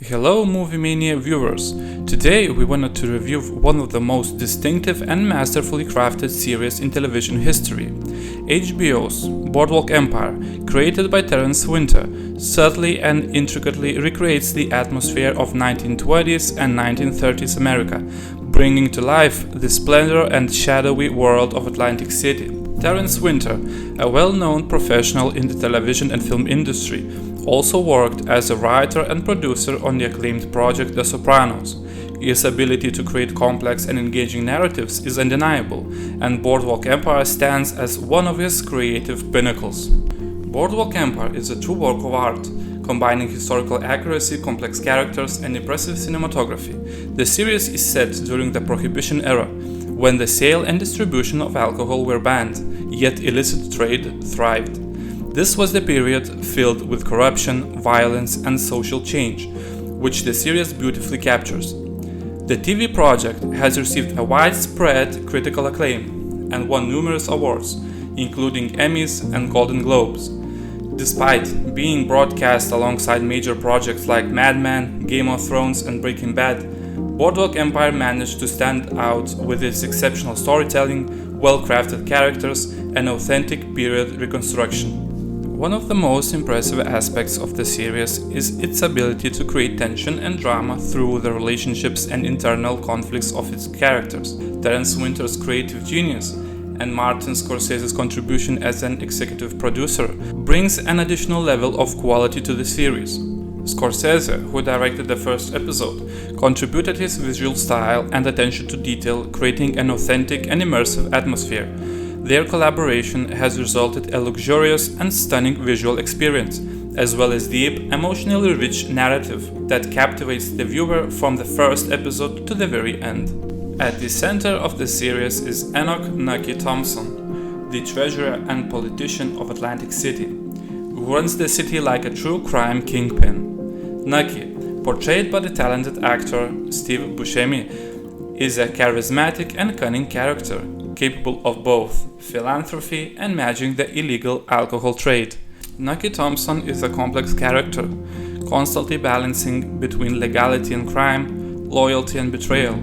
Hello Moviemania viewers! Today we wanted to review one of the most distinctive and masterfully crafted series in television history. HBO's Boardwalk Empire, created by Terence Winter, subtly and intricately recreates the atmosphere of 1920s and 1930s America, bringing to life the splendor and shadowy world of Atlantic City. Terence Winter, a well-known professional in the television and film industry, also worked as a writer and producer on the acclaimed project The Sopranos. His ability to create complex and engaging narratives is undeniable, and Boardwalk Empire stands as one of his creative pinnacles. Boardwalk Empire is a true work of art, combining historical accuracy, complex characters, and impressive cinematography. The series is set during the Prohibition era, when the sale and distribution of alcohol were banned, yet illicit trade thrived. This was the period filled with corruption, violence, and social change, which the series beautifully captures. The TV project has received a widespread critical acclaim and won numerous awards, including Emmys and Golden Globes. Despite being broadcast alongside major projects like Mad Men, Game of Thrones, and Breaking Bad, Boardwalk Empire managed to stand out with its exceptional storytelling, well-crafted characters, and authentic period reconstruction. One of the most impressive aspects of the series is its ability to create tension and drama through the relationships and internal conflicts of its characters. Terence Winter's creative genius and Martin Scorsese's contribution as an executive producer brings an additional level of quality to the series. Scorsese, who directed the first episode, contributed his visual style and attention to detail, creating an authentic and immersive atmosphere. Their collaboration has resulted in a luxurious and stunning visual experience, as well as deep, emotionally rich narrative that captivates the viewer from the first episode to the very end. At the center of the series is Nucky Thompson, the treasurer and politician of Atlantic City, who runs the city like a true crime kingpin. Nucky, portrayed by the talented actor Steve Buscemi, is a charismatic and cunning character, capable of both philanthropy and managing the illegal alcohol trade. Nucky Thompson is a complex character, constantly balancing between legality and crime, loyalty and betrayal.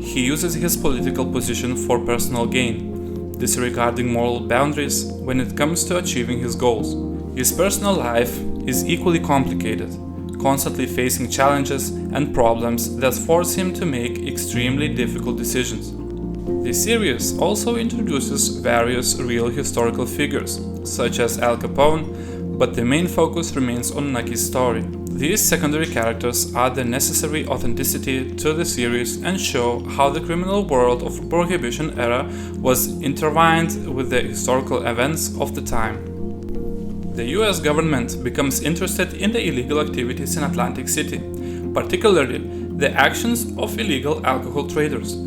He uses his political position for personal gain, disregarding moral boundaries when it comes to achieving his goals. His personal life is equally complicated, constantly facing challenges and problems that force him to make extremely difficult decisions. The series also introduces various real historical figures, such as Al Capone, but the main focus remains on Nucky's story. These secondary characters add the necessary authenticity to the series and show how the criminal world of the Prohibition era was intertwined with the historical events of the time. The US government becomes interested in the illegal activities in Atlantic City, particularly the actions of illegal alcohol traders.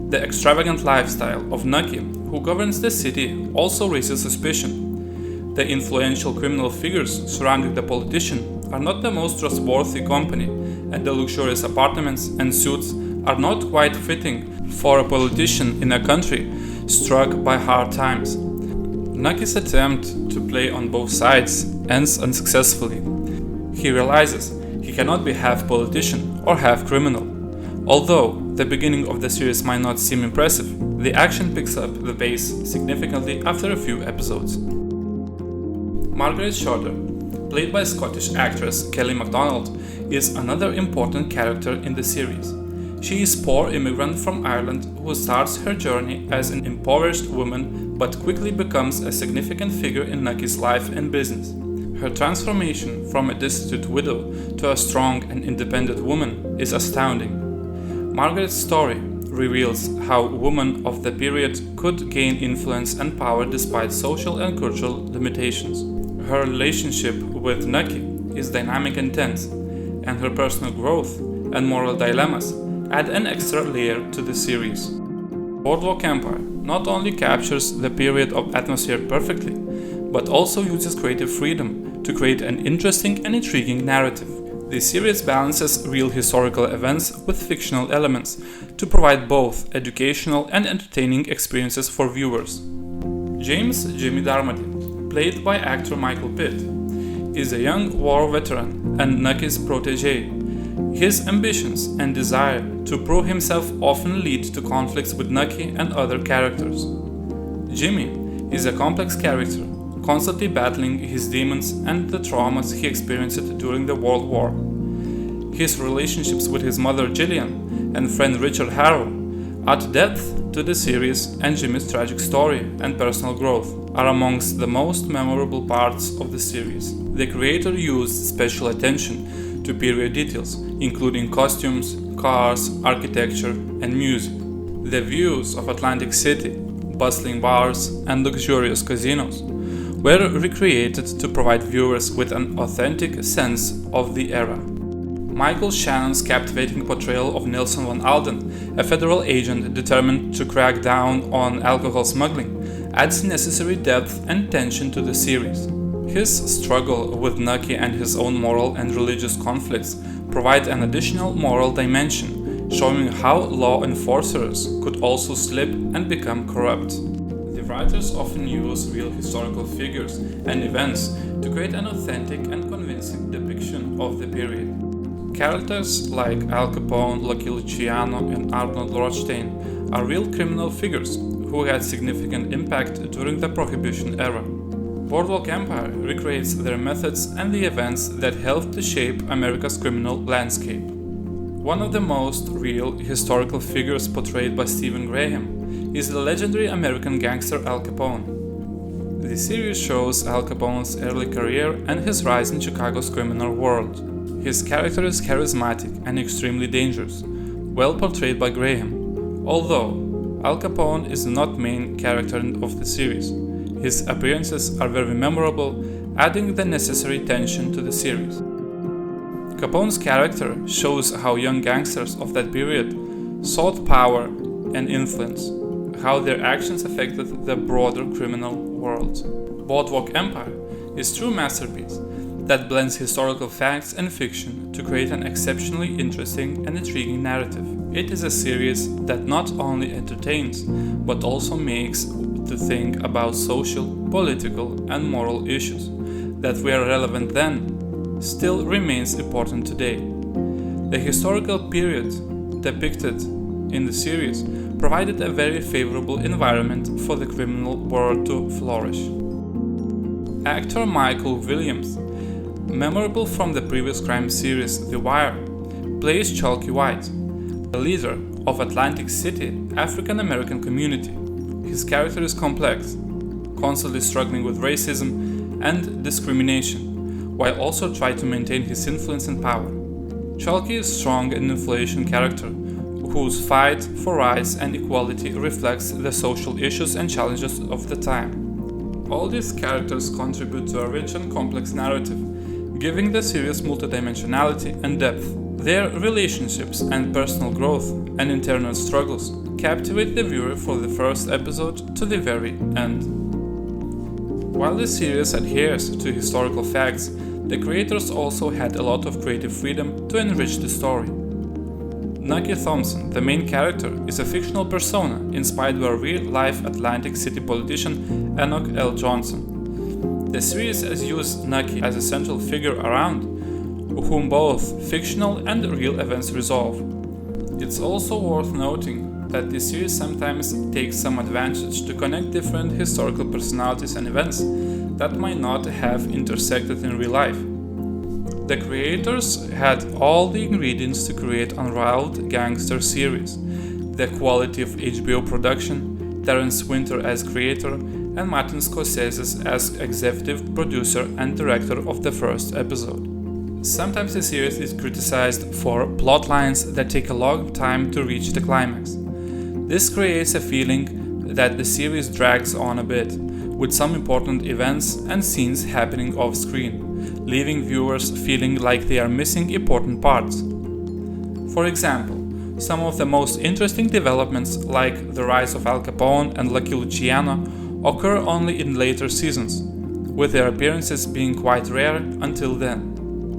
The extravagant lifestyle of Nucky, who governs the city, also raises suspicion. The influential criminal figures surrounding the politician are not the most trustworthy company, and the luxurious apartments and suits are not quite fitting for a politician in a country struck by hard times. Nucky's attempt to play on both sides ends unsuccessfully. He realizes he cannot be half politician or half criminal. Although the beginning of the series might not seem impressive, the action picks up the pace significantly after a few episodes. Margaret Schroeder, played by Scottish actress Kelly MacDonald, is another important character in the series. She is a poor immigrant from Ireland who starts her journey as an impoverished woman but quickly becomes a significant figure in Nucky's life and business. Her transformation from a destitute widow to a strong and independent woman is astounding. Margaret's story reveals how women of the period could gain influence and power despite social and cultural limitations. Her relationship with Nucky is dynamic and tense, and her personal growth and moral dilemmas add an extra layer to the series. Boardwalk Empire not only captures the period of atmosphere perfectly, but also uses creative freedom to create an interesting and intriguing narrative. The series balances real historical events with fictional elements to provide both educational and entertaining experiences for viewers. James Jimmy Darmody, played by actor Michael Pitt, is a young war veteran and Nucky's protege. His ambitions and desire to prove himself often lead to conflicts with Nucky and other characters. Jimmy is a complex character, constantly battling his demons and the traumas he experienced during the World War. His relationships with his mother Gillian and friend Richard Harrow add depth to the series, and Jimmy's tragic story and personal growth are amongst the most memorable parts of the series. The creator used special attention to period details, including costumes, cars, architecture, and music. The views of Atlantic City, bustling bars, and luxurious casinos were recreated to provide viewers with an authentic sense of the era. Michael Shannon's captivating portrayal of Nelson Van Alden, a federal agent determined to crack down on alcohol smuggling, adds necessary depth and tension to the series. His struggle with Nucky and his own moral and religious conflicts provide an additional moral dimension, showing how law enforcers could also slip and become corrupt. The writers often use real historical figures and events to create an authentic and convincing depiction of the period. Characters like Al Capone, Lucky Luciano, and Arnold Rothstein are real criminal figures who had significant impact during the Prohibition era. Boardwalk Empire recreates their methods and the events that helped to shape America's criminal landscape. One of the most real historical figures portrayed by Stephen Graham is the legendary American gangster Al Capone. The series shows Al Capone's early career and his rise in Chicago's criminal world. His character is charismatic and extremely dangerous, well portrayed by Graham. Although Al Capone is not main character of the series, his appearances are very memorable, adding the necessary tension to the series. Capone's character shows how young gangsters of that period sought power and influence, how their actions affected the broader criminal world. Boardwalk Empire is a true masterpiece that blends historical facts and fiction to create an exceptionally interesting and intriguing narrative. It is a series that not only entertains, but also makes to think about social, political, and moral issues that were relevant then, still remains important today. The historical period depicted in the series provided a very favorable environment for the criminal world to flourish. Actor Michael Williams, memorable from the previous crime series The Wire, plays Chalky White, a leader of Atlantic City African American community. His character is complex, constantly struggling with racism and discrimination, while also trying to maintain his influence and power. Chalky is a strong and influential character whose fight for rights and equality reflects the social issues and challenges of the time. All these characters contribute to a rich and complex narrative, giving the series multidimensionality and depth. Their relationships and personal growth and internal struggles captivate the viewer from the first episode to the very end. While the series adheres to historical facts, the creators also had a lot of creative freedom to enrich the story. Nucky Thompson, the main character, is a fictional persona inspired by real-life Atlantic City politician Enoch L. Johnson. The series has used Nucky as a central figure around whom both fictional and real events resolve. It's also worth noting that the series sometimes takes some advantage to connect different historical personalities and events that might not have intersected in real life. The creators had all the ingredients to create unrivaled gangster series. The quality of HBO production, Terence Winter as creator, and Martin Scorsese as executive producer and director of the first episode. Sometimes the series is criticized for plot lines that take a long time to reach the climax. This creates a feeling that the series drags on a bit, with some important events and scenes happening off screen, leaving viewers feeling like they are missing important parts. For example, some of the most interesting developments, like the rise of Al Capone and Lucky Luciano, occur only in later seasons, with their appearances being quite rare until then.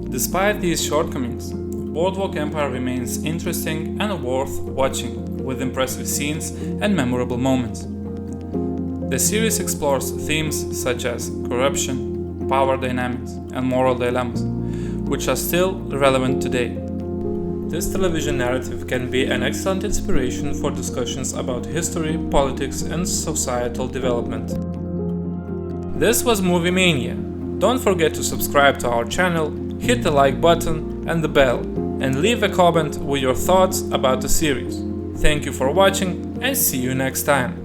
Despite these shortcomings, Boardwalk Empire remains interesting and worth watching, with impressive scenes and memorable moments. The series explores themes such as corruption, power dynamics, and moral dilemmas, which are still relevant today. This television narrative can be an excellent inspiration for discussions about history, politics, and societal development. This was Moviemania. Don't forget to subscribe to our channel, hit the like button and the bell, and leave a comment with your thoughts about the series. Thank you for watching and see you next time.